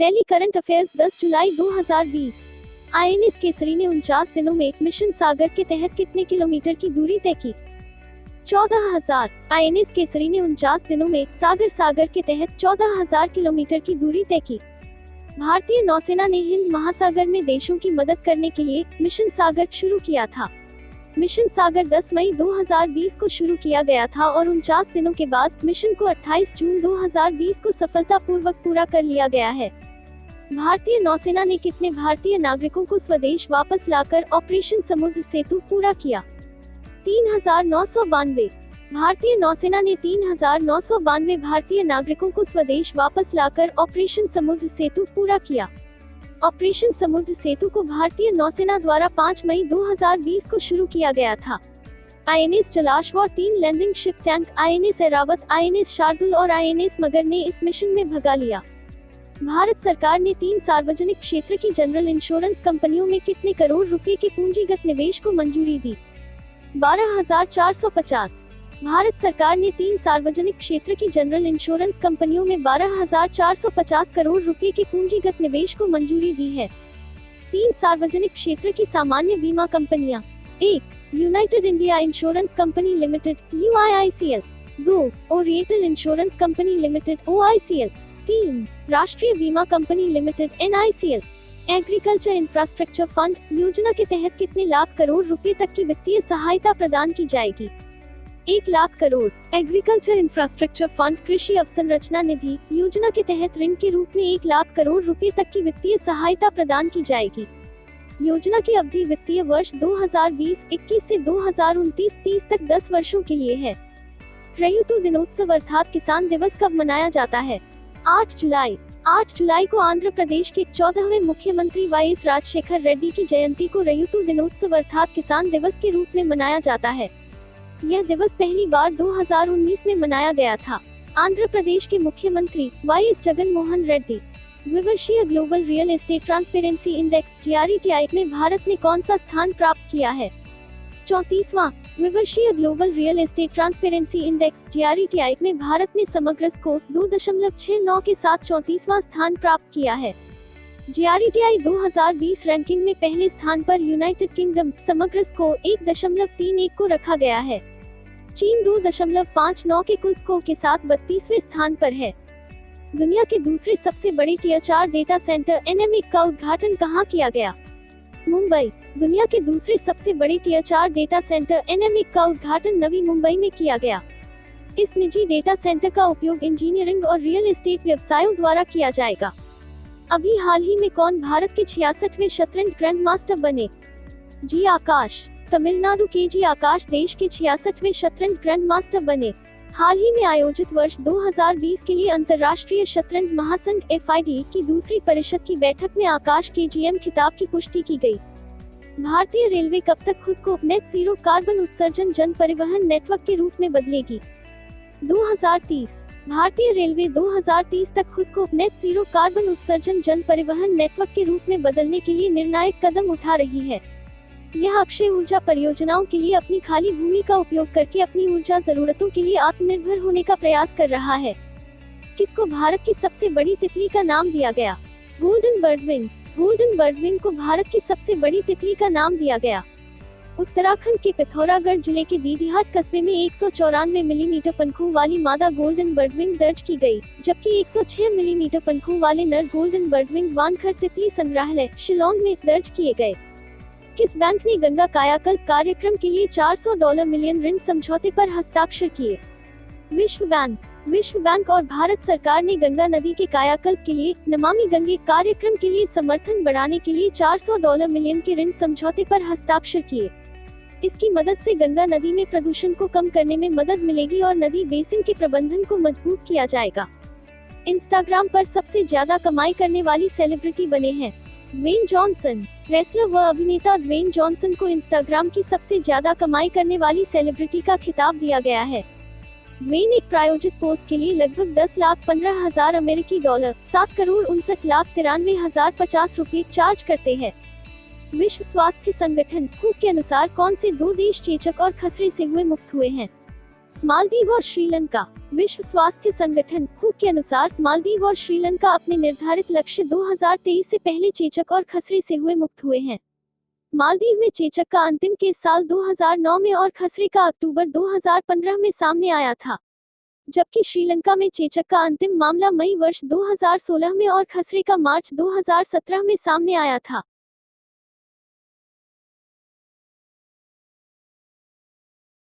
Delhi current affairs 10 जुलाई 2020। INS Kesari ने 49 दिनों में मिशन सागर के तहत कितने किलोमीटर की दूरी तय की? 14,000। आईएनएस केसरी ने 49 दिनों में सागर के तहत 14,000 किलोमीटर की दूरी तय की। भारतीय नौसेना ने हिंद महासागर में देशों की मदद करने के लिए मिशन सागर शुरू किया था। मिशन सागर 10 मई 2020 को शुरू किया गया था और 49 दिनों के बाद मिशन को 28 जून 2020 को सफलतापूर्वक पूरा कर लिया गया है। भारतीय नौसेना ने कितने भारतीय नागरिकों को स्वदेश वापस लाकर ऑपरेशन समुद्र सेतु पूरा किया? 3,992। भारतीय नौसेना ने 3,992 भारतीय नागरिकों को स्वदेश वापस लाकर ऑपरेशन समुद्र सेतु पूरा किया। ऑपरेशन समुद्र सेतु को भारतीय नौसेना द्वारा 5 मई 2020 को शुरू किया गया था। आईएनएस जलाश्व और 3 landing ship tank INS Airavat, INS Shardul और आईएनएस मगर ने इस मिशन में भाग लिया। भारत सरकार ने 3 सार्वजनिक क्षेत्र की जनरल इंश्योरेंस कंपनियों में कितने करोड़ रुपए के पूंजीगत निवेश को मंजूरी दी? 12,450। भारत सरकार ने 3 सार्वजनिक क्षेत्र की जनरल इंश्योरेंस कंपनियों में 12,450 करोड़ रुपए के पूंजीगत निवेश को मंजूरी दी है। 3 सार्वजनिक क्षेत्र की सामान्य बीमा कंपनियां: 1. United India insurance company limited (UIICL). 2. Oriental insurance company limited (OICL). 3. राष्ट्रीय बीमा company limited (NICL). Agriculture infrastructure fund योजना के तहत कितने लाख करोड़ रुपए तक की वित्तीय सहायता प्रदान की जाएगी? 1 lakh crore. Agriculture infrastructure fund कृषि अवसंरचना निधि योजना के तहत ऋण के रूप में 1 लाख करोड़ रुपए तक की वित्तीय सहायता प्रदान की जाएगी। योजना की अवधि वित्तीय वर्ष 2020-21 से 2029-30 तक 10 वर्षों के लिए है। रयुतु दिनोत्सव अर्थात किसान दिवस कब मनाया जाता है? 8 जुलाई। 8 जुलाई को आंध्र प्रदेश के 14वें मुख्यमंत्री वाईएस राजशेखर रेड्डी की जयंती को रयुतु दिनोत्सव अर्थात किसान दिवस के रूप में मनाया जाता है। यह दिवस पहली बार 2019 में मनाया गया था। आंध्र प्रदेश के मुख्यमंत्री वाईएस जगन मोहन रेड्डी। द्विवर्षीय global real estate transparency index (GRETI) में भारत ने कौन सा स्थान प्राप्त किया है? 34वां। द्विवर्षीय global real estate transparency index (GRETI) में भारत ने समग्र स्कोर 2.69 के साथ 34वां स्थान प्राप्त किया है। GRETI 2020 रैंकिंग में पहले स्थान पर यूनाइटेड किंगडम समग्र स्कोर 1.31 को रखा गया है। चीन 2.59 के कुल स्कोर के साथ 32वें स्थान पर है। दुनिया के दूसरे सबसे बड़े टियर 4 डेटा सेंटर NMA का उद्घाटन कहां किया गया? मुंबई। दुनिया के दूसरे सबसे बड़े टियर 4 डेटा सेंटर NMA का उद्घाटन नवी मुंबई में किया गया। इस निजी डेटा सेंटर का उपयोग इंजीनियरिंग और रियल एस्टेट व्यवसायों द्वारा किया जाएगा। अभी हाल ही में कौन भारत के 66वें शतरंज ग्रैंड मास्टर बने? जी आकाश। तमिलनाडु के जी आकाश देश के 66वें शतरंज ग्रैंड मास्टर बने। हाल ही में आयोजित वर्ष 2020 के लिए अंतर्राष्ट्रीय शतरंज महासंघ (FIDE) की दूसरी परिषद की बैठक में आकाश के GM खिताब की पुष्टि की गई। भारतीय रेलवे कब तक खुद को नेट जीरो कार्बन उत्सर्जन जन परिवहन नेटवर्क के रूप में बदलेगी? 2030। भारतीय रेलवे 2030 तक खुद को नेट जीरो कार्बन उत्सर्जन जन परिवहन नेटवर्क के रूप में बदलने के लिए निर्णायक कदम उठा रही है। यह अक्षय ऊर्जा परियोजनाओं के लिए अपनी खाली भूमि का उपयोग करके अपनी ऊर्जा जरूरतों के लिए आत्मनिर्भर होने का प्रयास कर रहा है। किसको भारत की सबसे बड़ी तितली का नाम दिया गया? Golden birdwing. गोल्डन बर्डविंग को भारत की सबसे बड़ी तितली का नाम दिया गया। उत्तराखंड के पिथौरागढ़ जिले के दीदीहाट कस्बे में 194 मिलीमीटर पंखों वाली मादा गोल्डन बर्डविंग दर्ज की गई, जबकि 106 मिलीमीटर पंखों वाले नर गोल्डन बर्डविंग वानखर तितली संग्रहालय शिलांग में दर्ज किए गए। किस बैंक ने गंगा कायाकल्प कार्यक्रम के लिए $400 मिलियन ऋण समझौते पर हस्ताक्षर किए? विश्व बैंक। विश्व बैंक और भारत सरकार ने गंगा नदी के कायाकल्प के लिए नमामि गंगे कार्यक्रम के लिए समर्थन बढ़ाने के लिए $400 मिलियन के ऋण समझौते पर हस्ताक्षर किए। इसकी मदद से गंगा नदी में प्रदूषण को कम करने में मदद मिलेगी और नदी बेसिन के प्रबंधन को मजबूत किया जाएगा। इंस्टाग्राम पर सबसे ज्यादा कमाई करने वाली सेलिब्रिटी बने हैं ड्वेन जॉनसन। रेसलर व अभिनेता ड्वेन जॉनसन को इंस्टाग्राम की सबसे ज्यादा कमाई करने वाली सेलिब्रिटी का खिताब दिया गया है। ड्वेन एक प्रायोजित पोस्ट के लिए लगभग 10,15,000 अमेरिकी डॉलर $7,59,93,050 रुपए चार्ज करते हैं। विश्व स्वास्थ्य संगठन WHO के अनुसार कौन से 2 देश चेचक और खसरे से हुए मुक्त हुए हैं? मालदीव और श्रीलंका। विश्व स्वास्थ्य संगठन WHO के अनुसार मालदीव और श्रीलंका अपने निर्धारित लक्ष्य 2023 से पहले चेचक और खसरे से मुक्त हुए हैं। मालदीव में चेचक का अंतिम केस साल 2009 में और खसरे का अक्टूबर 2015 में सामने आया था, जबकि श्रीलंका में चेचक का अंतिम मामला मई वर्ष 2016 में और खसरे का मार्च 2017 में सामने आया था।